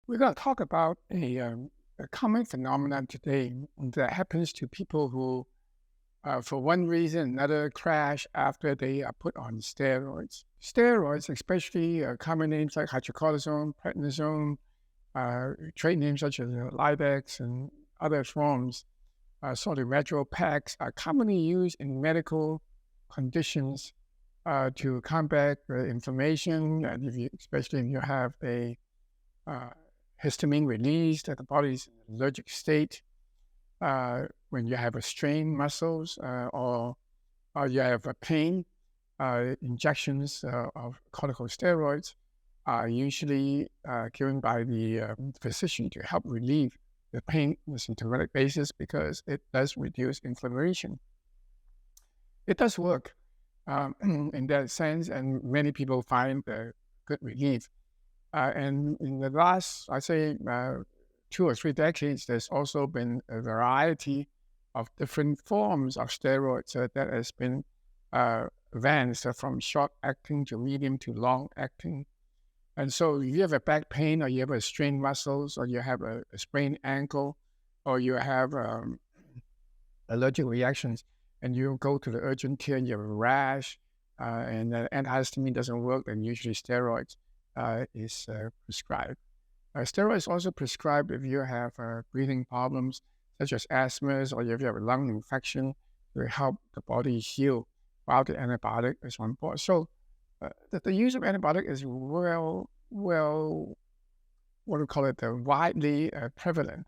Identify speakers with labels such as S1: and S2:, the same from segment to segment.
S1: We're going to talk about a common phenomenon today that happens to people who, for one reason or another, crash after they are put on steroids. Steroids, especially common names like hydrocortisone, prednisone, trade names such as Lidex and other forms, sodium retro packs, are commonly used in medical conditions to combat inflammation, and especially if you have a uh, histamine released at the body's allergic state, when you have a strained muscles or you have a pain, injections of corticosteroids are usually given by the physician to help relieve the pain on a symptomatic basis because it does reduce inflammation. It does work in that sense, and many people find good relief. And in the last, I'd say, 2 or 3 decades, there's also been a variety of different forms of steroids that has been advanced from short acting to medium to long acting. And so if you have a back pain or you have a strained muscles or you have a sprained ankle or you have allergic reactions and you go to the urgent care and you have a rash and antihistamine doesn't work, then usually steroids is prescribed. Steroids also prescribed if you have breathing problems such as asthma or if you have a lung infection to help the body heal while the antibiotic is on board. So the use of antibiotic is what we call it, widely prevalent.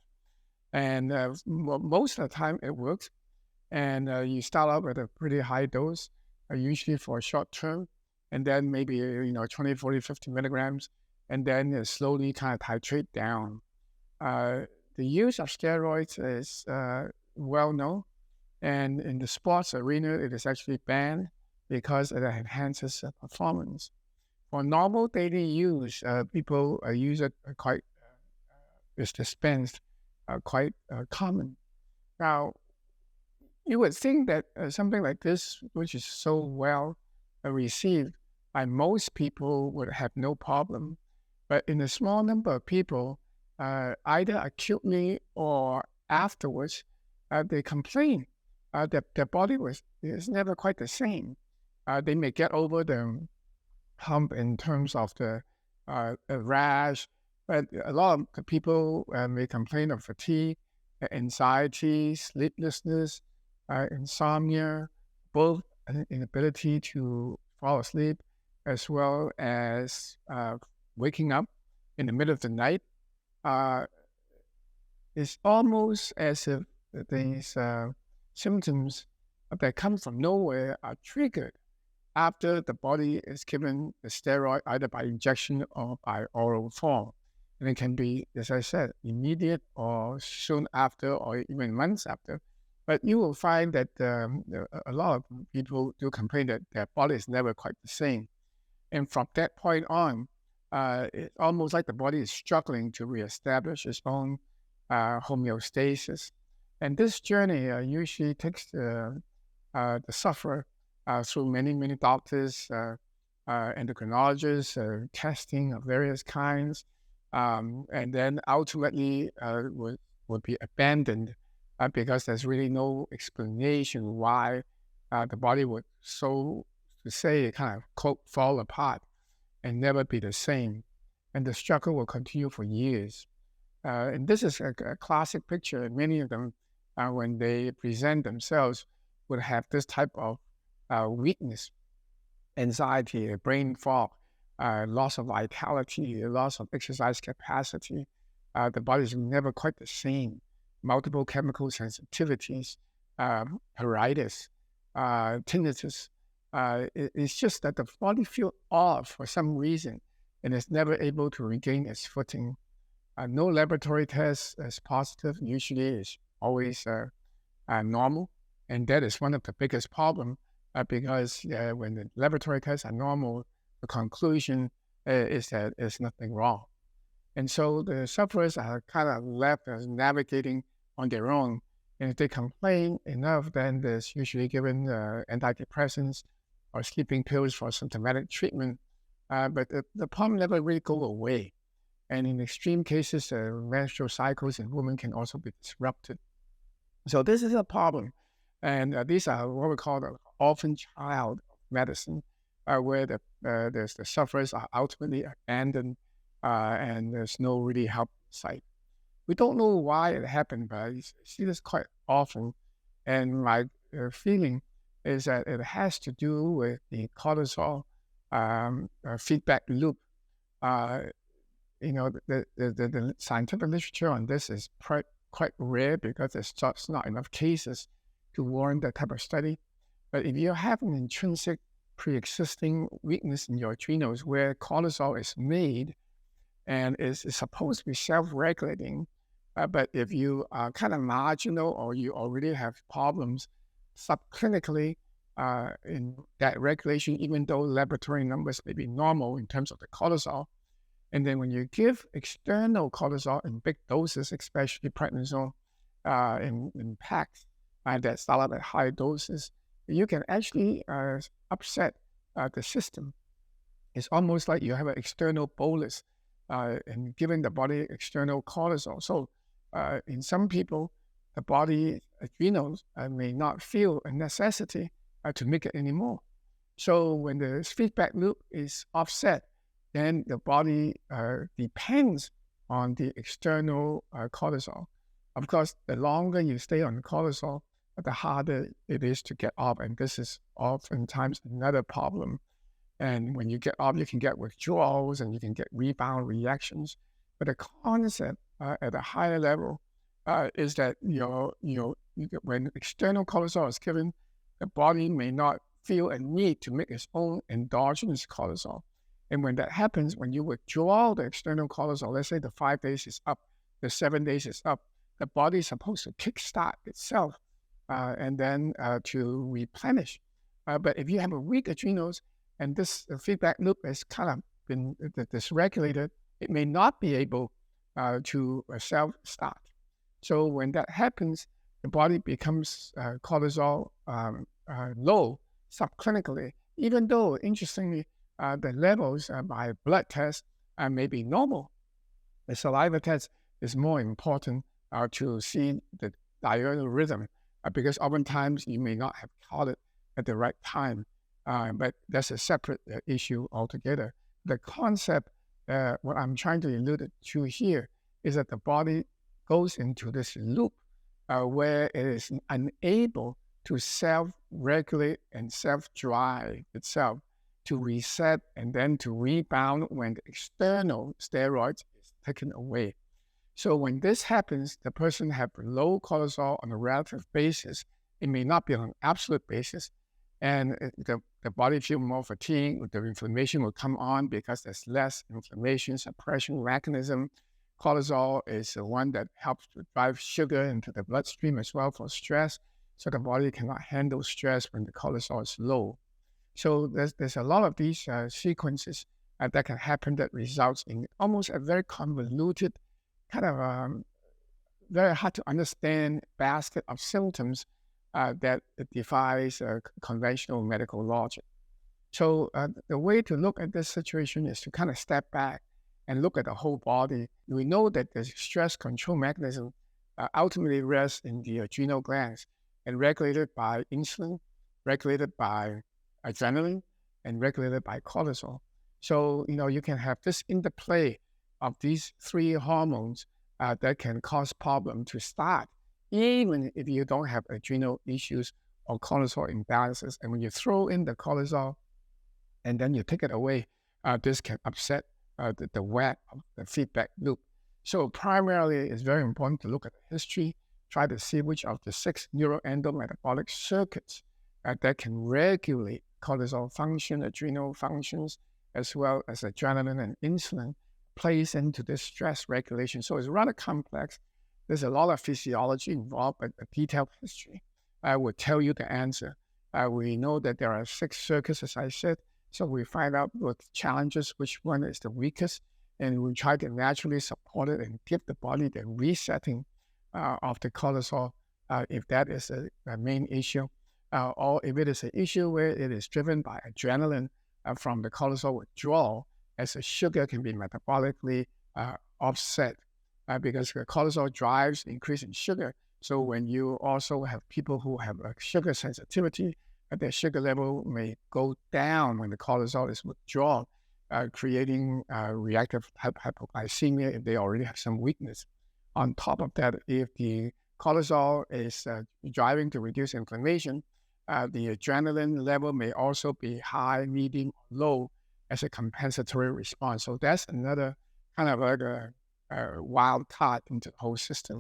S1: And most of the time it works. And you start out with a pretty high dose, usually for a short term, and then maybe 20, 40, 50 milligrams, and then slowly kind of titrate down. The use of steroids is well known, and in the sports arena, it is actually banned because it enhances performance. For normal daily use, people use it quite, it's dispensed quite common. Now, you would think that something like this, which is so well received by most people, would have no problem. But in a small number of people, either acutely or afterwards, they complain that their body is never quite the same. They may get over the hump in terms of the rash, but a lot of the people may complain of fatigue, anxiety, sleeplessness, insomnia, both an inability to fall asleep as well as waking up in the middle of the night. Uh, it's almost as if these symptoms that come from nowhere are triggered after the body is given the steroid either by injection or by oral form. And it can be, as I said, immediate or soon after or even months after. But you will find that a lot of people do complain that their body is never quite the same. And from that point on, it's almost like the body is struggling to reestablish its own homeostasis. And this journey usually takes the sufferer through many, many doctors, endocrinologists, testing of various kinds, and then ultimately would be abandoned because there's really no explanation why the body would, so to say, kind of, quote, fall apart and never be the same. And the struggle will continue for years. And this is a classic picture. Many of them, when they present themselves, would have this type of weakness, anxiety, brain fog, loss of vitality, loss of exercise capacity. The body is never quite the same. Multiple chemical sensitivities, pruritus, tinnitus. It's just that the body feels off for some reason and is never able to regain its footing. No laboratory test is positive. Usually it's always normal. And that is one of the biggest problems because when the laboratory tests are normal, the conclusion is that there's nothing wrong. And so the sufferers are kind of left as navigating on their own. And if they complain enough, then there's usually given antidepressants or sleeping pills for symptomatic treatment. But the problem never really go away. And in extreme cases, menstrual cycles in women can also be disrupted. So this is a problem. And these are what we call the orphan child medicine, where the sufferers are ultimately abandoned and there's no really help in sight. We don't know why it happened, but I see this quite often. And my feeling is that it has to do with the cortisol feedback loop. Uh, the scientific literature on this is quite rare because there's just not enough cases to warrant that type of study. But if you have an intrinsic pre-existing weakness in your adrenals where cortisol is made and is supposed to be self-regulating, but if you are kind of marginal or you already have problems subclinically in that regulation, even though laboratory numbers may be normal in terms of the cortisol, and then when you give external cortisol in big doses, especially prednisone in packs that start up at high doses, you can actually upset the system. It's almost like you have an external bolus and giving the body external cortisol. So in some people, the body adrenals may not feel a necessity to make it anymore. So when the feedback loop is offset, then the body depends on the external cortisol. Of course, the longer you stay on cortisol, the harder it is to get off. And this is oftentimes another problem. And when you get off, you can get withdrawals and you can get rebound reactions. But the concept at a higher level is that when external cortisol is given, the body may not feel a need to make its own endogenous cortisol. And when that happens, when you withdraw the external cortisol, let's say the 5 days is up, the 7 days is up, the body is supposed to kickstart itself and then to replenish. But if you have a weak adrenals and this feedback loop has kind of been dysregulated, it may not be able to self-start. So when that happens, the body becomes cortisol low subclinically, even though, interestingly, the levels by blood test may be normal. The saliva test is more important to see the diurnal rhythm because oftentimes you may not have caught it at the right time, but that's a separate issue altogether. The concept, what I'm trying to allude to here, is that the body goes into this loop where it is unable to self-regulate and self-drive itself to reset and then to rebound when the external steroids is taken away. So when this happens, the person have low cortisol on a relative basis. It may not be on an absolute basis. And the body feel more fatigued, the inflammation will come on because there's less inflammation suppression mechanism. Cortisol is the one that helps to drive sugar into the bloodstream as well for stress. So the body cannot handle stress when the cortisol is low. So there's a lot of these sequences that can happen that results in almost a very convoluted, kind of very hard to understand basket of symptoms that defies conventional medical logic. So the way to look at this situation is to kind of step back and look at the whole body. We know that the stress control mechanism ultimately rests in the adrenal glands and regulated by insulin, regulated by adrenaline, and regulated by cortisol. So, you can have this interplay of these three hormones that can cause problem to start, even if you don't have adrenal issues or cortisol imbalances. And when you throw in the cortisol and then you take it away, this can upset the web of the feedback loop. So primarily, it's very important to look at the history, try to see which of the 6 neuroendometabolic circuits that can regulate cortisol function, adrenal functions, as well as adrenaline and insulin plays into this stress regulation. So it's rather complex. There's a lot of physiology involved, but a detailed history will tell you the answer. We know that there are 6 circuits, as I said, so we find out with challenges which one is the weakest, and we try to naturally support it and give the body the resetting of the cortisol if that is a main issue, or if it is an issue where it is driven by adrenaline from the cortisol withdrawal, as the sugar can be metabolically offset because the cortisol drives increase in sugar. So when you also have people who have a sugar sensitivity, their sugar level may go down when the cortisol is withdrawn, creating reactive hypoglycemia if they already have some weakness. On top of that, if the cortisol is driving to reduce inflammation, the adrenaline level may also be high, medium, or low as a compensatory response. So that's another kind of like a wild card into the whole system.